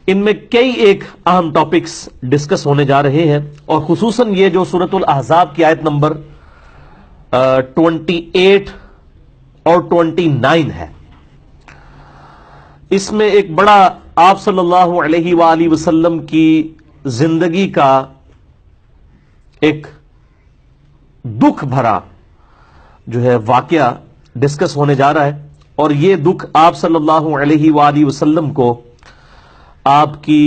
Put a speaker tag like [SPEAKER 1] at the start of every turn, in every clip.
[SPEAKER 1] ان میں کئی ایک اہم ٹاپکس ڈسکس ہونے جا رہے ہیں، اور خصوصاً یہ جو سورۃ الاحزاب کی آیت نمبر 28 اور 29 ہے، اس میں ایک بڑا آپ صلی اللہ علیہ وآلہ وسلم کی زندگی کا ایک دکھ بھرا جو ہے واقعہ ڈسکس ہونے جا رہا ہے، اور یہ دکھ آپ صلی اللہ علیہ وآلہ وسلم کو آپ کی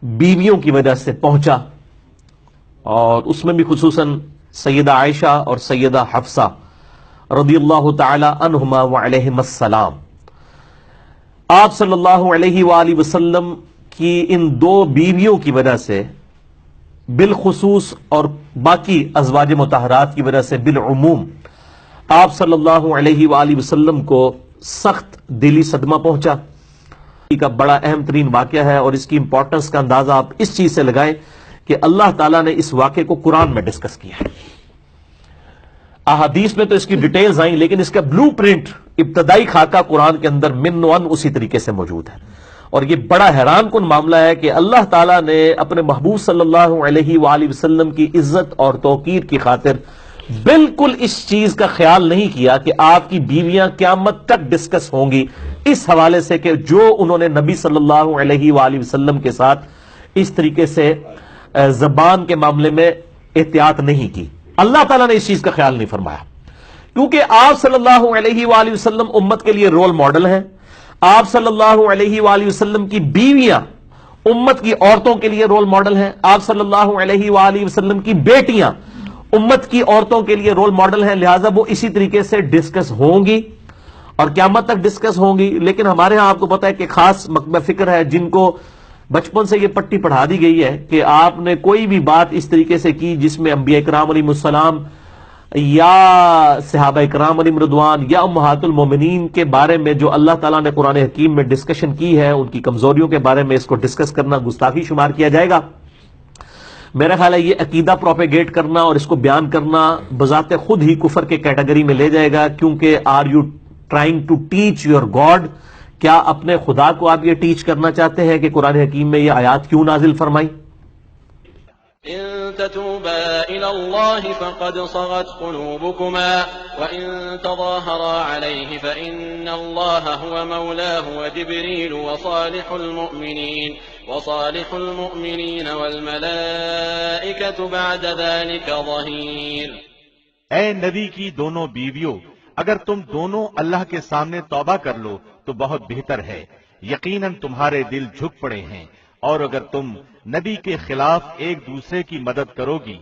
[SPEAKER 1] بیویوں کی وجہ سے پہنچا، اور اس میں بھی خصوصاً سیدہ عائشہ اور سیدہ حفصہ رضی اللہ تعالی عنہما وعلیہم السلام۔ آپ صلی اللہ علیہ وآلہ وسلم کی ان دو بیویوں کی وجہ سے بالخصوص اور باقی ازواج مطہرات کی وجہ سے بالعموم آپ صلی اللہ علیہ وآلہ وسلم کو سخت دلی صدمہ پہنچا۔ کا بڑا اہم ترین واقعہ ہے، اور اس کی امپورٹنس کا اندازہ آپ اس چیز سے لگائیں کہ اللہ تعالیٰ نے اس واقعے کو قرآن میں ڈسکس کیا ہے۔ احادیث میں تو اس کی ڈیٹیلز آئیں، لیکن اس کا بلو پرنٹ، ابتدائی خاکہ قرآن کے اندر من و ان اسی طریقے سے موجود ہے، اور یہ بڑا حیران کن معاملہ ہے کہ اللہ تعالیٰ نے اپنے محبوب صلی اللہ علیہ وآلہ وسلم کی عزت اور توقیر کی خاطر بالکل اس چیز کا خیال نہیں کیا کہ آپ کی بیویاں قیامت تک ڈسکس ہوں گی، اس حوالے سے کہ جو انہوں نے نبی صلی اللہ علیہ وآلہ وسلم کے ساتھ اس طریقے سے زبان کے معاملے میں احتیاط نہیں کی۔ اللہ تعالیٰ نے اس چیز کا خیال نہیں فرمایا، کیونکہ آپ صلی اللہ علیہ وآلہ وسلم امت کے لیے رول ماڈل ہیں۔ آپ صلی اللہ علیہ وآلہ وسلم کی بیویاں امت کی عورتوں کے لیے رول ماڈل ہیں۔ آپ صلی اللہ علیہ وآلہ وسلم کی بیٹیاں امت کی عورتوں کے لیے رول ماڈل ہیں، لہٰذا وہ اسی طریقے سے ڈسکس ہوں گی اور قیامت تک ڈسکس ہوں گی۔ لیکن ہمارے ہاں آپ کو پتا ہے کہ خاص مکتبہ فکر ہے جن کو بچپن سے یہ پٹی پڑھا دی گئی ہے کہ آپ نے کوئی بھی بات اس طریقے سے کی جس میں انبیاء کرام علیہ السلام یا صحابہ کرام علیہ رضوان یا امہات المومنین کے بارے میں جو اللہ تعالیٰ نے قرآن حکیم میں ڈسکشن کی ہے، ان کی کمزوریوں کے بارے میں اس کو ڈسکس کرنا گستاخی شمار کیا جائے گا۔ میرا خیال ہے یہ عقیدہ پروپیگیٹ کرنا اور اس کو بیان کرنا بذات خود ہی کفر کے کیٹیگری میں لے جائے گا، کیونکہ are you trying to teach your god, کیا اپنے خدا کو آپ یہ ٹیچ کرنا چاہتے ہیں کہ قرآن حکیم میں یہ آیات کیوں نازل فرمائی؟
[SPEAKER 2] إن تتوبا إلى الله فقد صغت قلوبكما وإن تظاهرا عليه فإن الله هو مولاه وجبريل وصالح المؤمنين والملائكة بعد ذلك ظهير۔
[SPEAKER 3] اے نبی کی دونوں بیویوں، اگر تم دونوں اللہ کے سامنے توبہ کر لو تو بہت بہتر ہے، یقیناً تمہارے دل جھک پڑے ہیں، اور اگر تم نبی کے خلاف ایک دوسرے کی مدد کرو گی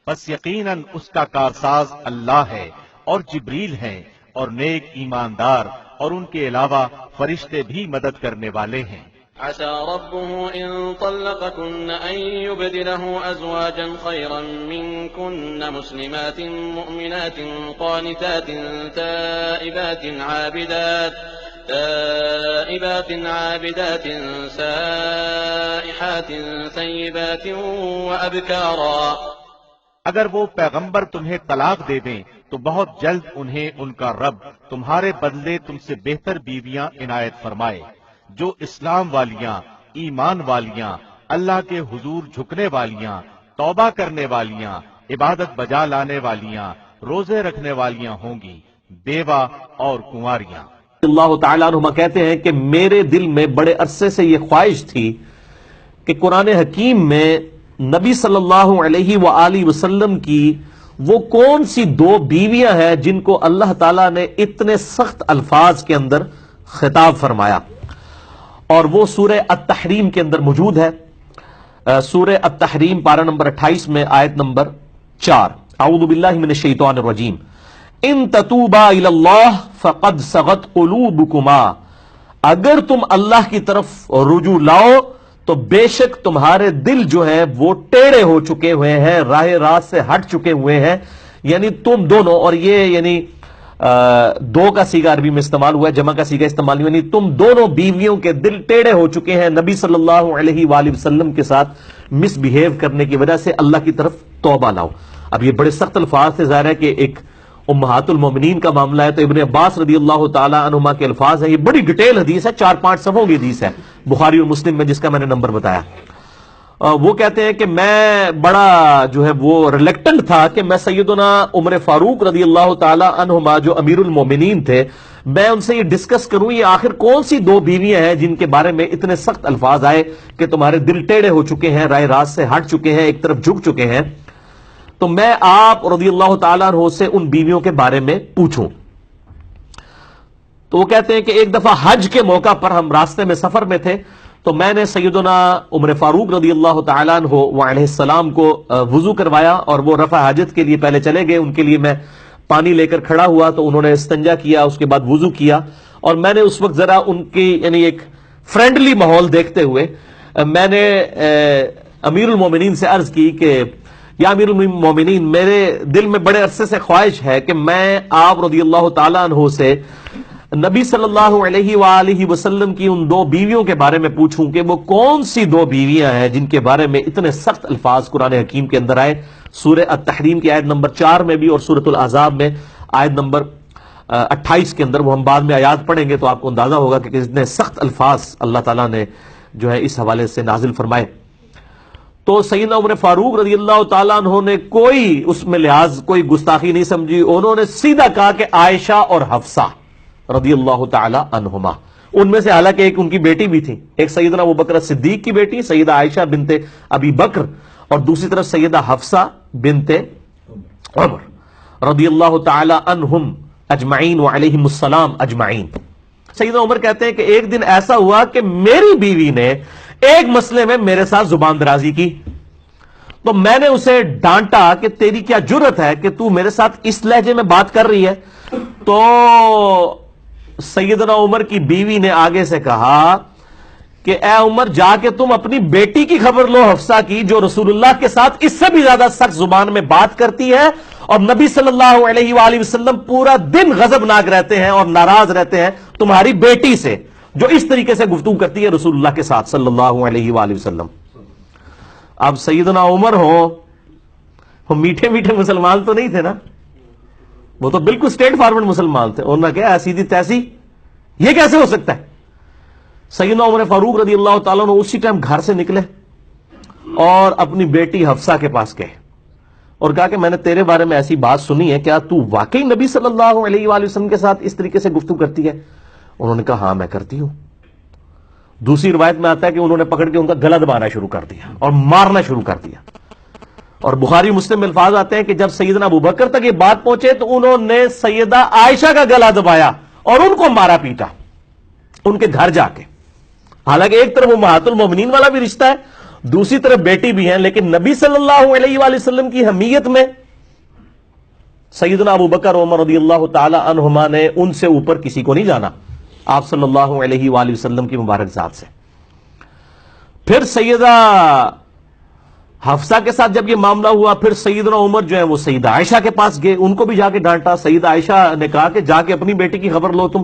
[SPEAKER 3] پس یقیناً اس کا کارساز اللہ ہے اور جبریل ہیں اور نیک ایماندار اور ان کے علاوہ فرشتے بھی مدد کرنے والے ہیں۔
[SPEAKER 2] عسى ربه إن طلقكن أن يبدله أزواجا خيرا منكن مسلمات مؤمنات قانتات تائبات عابدات سائحات ثيبات وأبكارا۔
[SPEAKER 3] اگر وہ پیغمبر تمہیں طلاق دے دیں تو بہت جلد انہیں ان کا رب تمہارے بدلے تم سے بہتر بیویاں عنایت فرمائے، جو اسلام والیاں، ایمان والیاں، اللہ کے حضور جھکنے والیاں، توبہ کرنے والیاں، عبادت بجا لانے والیاں، روزے رکھنے والیاں ہوں گی، بیوہ اور کنواریاں۔
[SPEAKER 1] اللہ تعالیٰ عنہما کہتے ہیں کہ میرے دل میں بڑے عرصے سے یہ خواہش تھی کہ قرآن حکیم میں نبی صلی اللہ علیہ وآلہ وسلم کی وہ کون سی دو بیویاں ہیں جن کو اللہ تعالیٰ نے اتنے سخت الفاظ کے اندر خطاب فرمایا، اور وہ سورہ التحریم کے اندر موجود ہے۔ سورہ التحریم پارہ نمبر 28 میں آیت نمبر 4، اعوذ باللہ من الشیطان الرجیم، ان تتوبا الی اللہ فقد صغت قلوبکما، اگر تم اللہ کی طرف رجوع لاؤ تو بے شک تمہارے دل جو ہے وہ ٹیڑے ہو چکے ہوئے ہیں، راہ راست سے ہٹ چکے ہوئے ہیں، یعنی تم دونوں، اور یہ یعنی دو کا سیگا عربی میں استعمال ہوا ہے، جمع کا سیگا استعمال نہیں، یعنی تم دونوں بیویوں کے دل ٹیڑے ہو چکے ہیں نبی صلی اللہ علیہ وآلہ وسلم کے ساتھ مس بہیو کرنے کی وجہ سے، اللہ کی طرف توبہ لاؤ۔ اب یہ بڑے سخت الفاظ سے ظاہر ہے کہ ایک امہات المومنین کا معاملہ ہے تو ابن عباس رضی اللہ تعالی عنہما کے الفاظ ہیں، یہ بڑی ڈیٹیل حدیث ہے، 4-5 صفحوں کی حدیث ہے بخاری اور مسلم میں، جس کا میں نے نمبر بتایا۔ وہ کہتے ہیں کہ میں بڑا جو ہے وہ ریلیکٹنٹ تھا کہ میں سیدنا عمر فاروق رضی اللہ تعالی عنہما جو امیر المومنین تھے، میں ان سے یہ ڈسکس کروں یہ آخر کون سی 2 بیویاں ہیں جن کے بارے میں اتنے سخت الفاظ آئے کہ تمہارے دل ٹیڑے ہو چکے ہیں، رائے راست سے ہٹ چکے ہیں، ایک طرف جھک چکے ہیں، تو میں آپ رضی اللہ تعالیٰ عنہ سے ان بیویوں کے بارے میں پوچھوں۔ تو وہ کہتے ہیں کہ ایک دفعہ حج کے موقع پر ہم راستے میں سفر میں تھے، تو میں نے سیدنا عمر فاروق رضی اللہ تعالیٰ عنہ وعلیہ السلام کو وضو کروایا، اور وہ رفع حاجت کے لیے پہلے چلے گئے، ان کے لیے میں پانی لے کر کھڑا ہوا تو انہوں نے استنجا کیا، اس کے بعد وضو کیا، اور میں نے اس وقت ذرا ان کی یعنی ایک فرینڈلی ماحول دیکھتے ہوئے میں نے امیر المومنین سے عرض کی کہ یا امیر المومنین، میرے دل میں بڑے عرصے سے خواہش ہے کہ میں آپ رضی اللہ تعالیٰ عنہ سے نبی صلی اللہ علیہ وآلہ وسلم کی ان 2 بیویوں کے بارے میں پوچھوں کہ وہ کون سی 2 بیویاں ہیں جن کے بارے میں اتنے سخت الفاظ قرآن حکیم کے اندر آئے، سورہ التحریم کی آیت نمبر 4 میں بھی اور سورۃ الاحزاب میں آیت نمبر 28 کے اندر، وہ ہم بعد میں آیات پڑھیں گے تو آپ کو اندازہ ہوگا کہ کتنے سخت الفاظ اللہ تعالیٰ نے جو ہے اس حوالے سے نازل فرمائے۔ تو سیدنا عمر فاروق رضی اللہ تعالیٰ عنہ نے کوئی اس میں لحاظ، کوئی گستاخی نہیں سمجھی، انہوں نے سیدھا کہا کہ عائشہ اور حفصہ رضی اللہ تعالی عنہما، ان میں سے حالانکہ ایک ان کی بیٹی بھی تھی، ایک سیدنا ابوبکر صدیق کی بیٹی سیدہ عائشہ بنت ابی بکر، اور دوسری طرف سیدہ حفصہ بنت عمر رضی اللہ تعالی عنہم اجمعین وعلیہم السلام اجمعین۔ سیدنا عمر کہتے ہیں کہ ایک دن ایسا ہوا کہ میری بیوی نے ایک مسئلے میں میرے ساتھ زبان درازی کی، تو میں نے اسے ڈانٹا کہ تیری کیا جرت ہے کہ تو میرے ساتھ اس لہجے میں بات کر رہی ہے؟ تو سیدنا عمر کی بیوی نے آگے سے کہا کہ اے عمر، جا کے تم اپنی بیٹی کی خبر لو حفصہ کی، جو رسول اللہ کے ساتھ اس سے بھی زیادہ سخت زبان میں بات کرتی ہے، اور نبی صلی اللہ علیہ وآلہ وسلم پورا دن غضبناک رہتے ہیں اور ناراض رہتے ہیں تمہاری بیٹی سے، جو اس طریقے سے گفتگو کرتی ہے رسول اللہ کے ساتھ صلی اللہ علیہ وآلہ وسلم۔ اب سیدنا عمر وہ میٹھے میٹھے مسلمان تو نہیں تھے نا، وہ تو بالکل اسٹریٹ فارورڈ مسلمان تھے، انہوں نے کہا سیدھی تیسی یہ کیسے ہو سکتا ہے؟ سیدنا عمر فاروق رضی اللہ تعالیٰ نے اسی ٹائم گھر سے نکلے اور اپنی بیٹی حفصہ کے پاس گئے اور کہا کہ میں نے تیرے بارے میں ایسی بات سنی ہے، کیا تو واقعی نبی صلی اللہ علیہ وآلہ وسلم کے ساتھ اس طریقے سے گفتگو کرتی ہے؟ انہوں نے کہا ہاں میں کرتی ہوں۔ دوسری روایت میں آتا ہے کہ انہوں نے پکڑ کے ان کا گلا دبانا شروع کر دیا اور مارنا شروع کر دیا، اور بخاری مسلم میں الفاظ آتے ہیں کہ جب سیدنا ابوبکر تک یہ بات پہنچے تو انہوں نے سیدہ عائشہ کا گلا دبایا اور ان کو مارا پیٹا ان کے گھر جا کے۔ حالانکہ ایک طرف امہات المومنین والا بھی رشتہ ہے، دوسری طرف بیٹی بھی ہیں، لیکن نبی صلی اللہ علیہ وآلہ وسلم کی حمیت میں سیدنا ابوبکر عمر رضی اللہ تعالی عنہما نے ان سے اوپر کسی کو نہیں جانا آپ صلی اللہ علیہ وآلہ وسلم کی مبارک ذات سے۔ پھر سیدہ حفصہ کے ساتھ جب یہ معاملہ ہوا، پھر سیدنا عمر جو ہے وہ سیدہ عائشہ کے پاس گئے، ان کو بھی جا کے ڈانٹا۔ سیدہ عائشہ نے کہا کہ جا کے اپنی بیٹی کی خبر لو، تم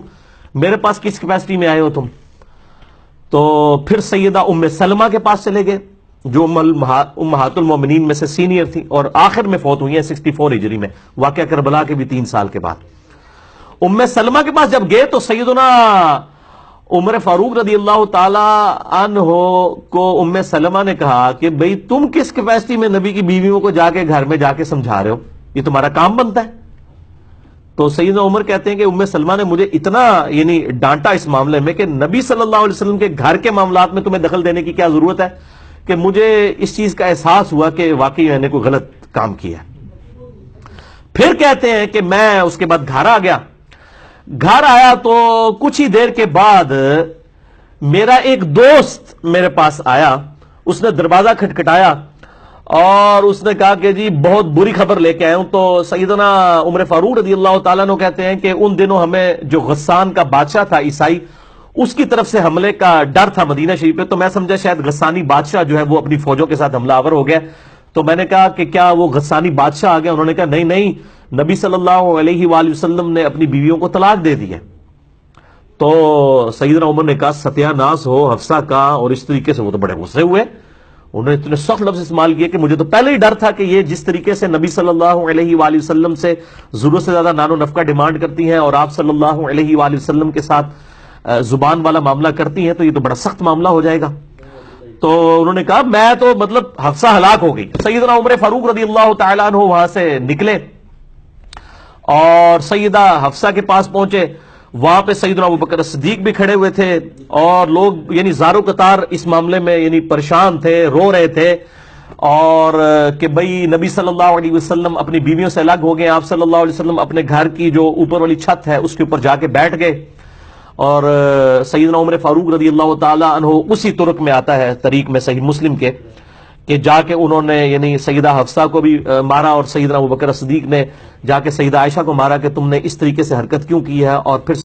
[SPEAKER 1] میرے پاس کس کیپیسٹی میں آئے ہو تم؟ تو پھر سیدہ ام سلمہ کے پاس چلے گئے جو امہات المومنین میں سے سینئر تھی اور آخر میں فوت ہوئی ہیں 64 ہجری میں، واقعہ کربلا کے بھی 3 سال کے بعد۔ ام سلمہ کے پاس جب گئے تو سیدنا عمر فاروق رضی اللہ تعالی عنہ کو ام سلمہ نے کہا کہ بھئی تم کس کیپیسٹی میں نبی کی بیویوں کو جا کے گھر میں جا کے سمجھا رہے ہو؟ یہ تمہارا کام بنتا ہے؟ تو سیدنا عمر کہتے ہیں کہ ام سلمہ نے مجھے اتنا یعنی ڈانٹا اس معاملے میں کہ نبی صلی اللہ علیہ وسلم کے گھر کے معاملات میں تمہیں دخل دینے کی کیا ضرورت ہے، کہ مجھے اس چیز کا احساس ہوا کہ واقعی میں نے کوئی غلط کام کیا۔ پھر کہتے ہیں کہ میں اس کے بعد گھر آ گیا، گھر آیا تو کچھ ہی دیر کے بعد میرا ایک دوست میرے پاس آیا، اس نے دروازہ کھٹکھٹایا اور اس نے کہا کہ جی بہت بری خبر لے کے آیا ہوں۔ تو سیدنا عمر فاروق رضی اللہ تعالیٰ عنہ کہتے ہیں کہ ان دنوں ہمیں جو غسان کا بادشاہ تھا عیسائی، اس کی طرف سے حملے کا ڈر تھا مدینہ شریف پہ، تو میں سمجھا شاید غسانی بادشاہ جو ہے وہ اپنی فوجوں کے ساتھ حملہ آور ہو گیا۔ تو میں نے کہا کہ کیا وہ غسانی بادشاہ آ گیا؟ انہوں نے کہا نہیں نہیں، نبی صلی اللہ علیہ وآلہ وسلم نے اپنی بیویوں کو طلاق دے دی ہے۔ تو سیدنا عمر نے کہا ستیہ ناس ہو حفصہ کا، اور اس طریقے سے وہ تو بڑے غصے ہوئے، انہوں نے اتنے سخت لفظ استعمال کیے کہ مجھے تو پہلے ہی ڈر تھا کہ یہ جس طریقے سے نبی صلی اللہ علیہ وآلہ وسلم سے ضرورت سے زیادہ نان و نفقہ ڈیمانڈ کرتی ہیں اور آپ صلی اللہ علیہ وآلہ وسلم کے ساتھ زبان والا معاملہ کرتی ہیں تو یہ تو بڑا سخت معاملہ ہو جائے گا. تو انہوں نے کہا میں تو مطلب حفصہ ہلاک ہو گئی. سیدنا عمر فاروق رضی اللہ تعالیٰ عنہ وہاں سے نکلے اور سیدہ حفصہ کے پاس پہنچے. وہاں پہ سیدنا ابوبکر صدیق بھی کھڑے ہوئے تھے اور لوگ یعنی زارو قطار اس معاملے میں یعنی پریشان تھے, رو رہے تھے اور کہ بھئی نبی صلی اللہ علیہ وسلم اپنی بیویوں سے الگ ہو گئے. آپ صلی اللہ علیہ وسلم اپنے گھر کی جو اوپر والی چھت ہے اس کے اوپر جا کے بیٹھ گئے. اور سیدنا عمر فاروق رضی اللہ تعالی عنہ اسی طرق میں آتا ہے طریق میں صحیح مسلم کے کہ جا کے انہوں نے یعنی سیدہ حفصہ کو بھی مارا اور سیدنا ابوبکر صدیق نے جا کے سیدہ عائشہ کو مارا کہ تم نے اس طریقے سے حرکت کیوں کی ہے. اور پھر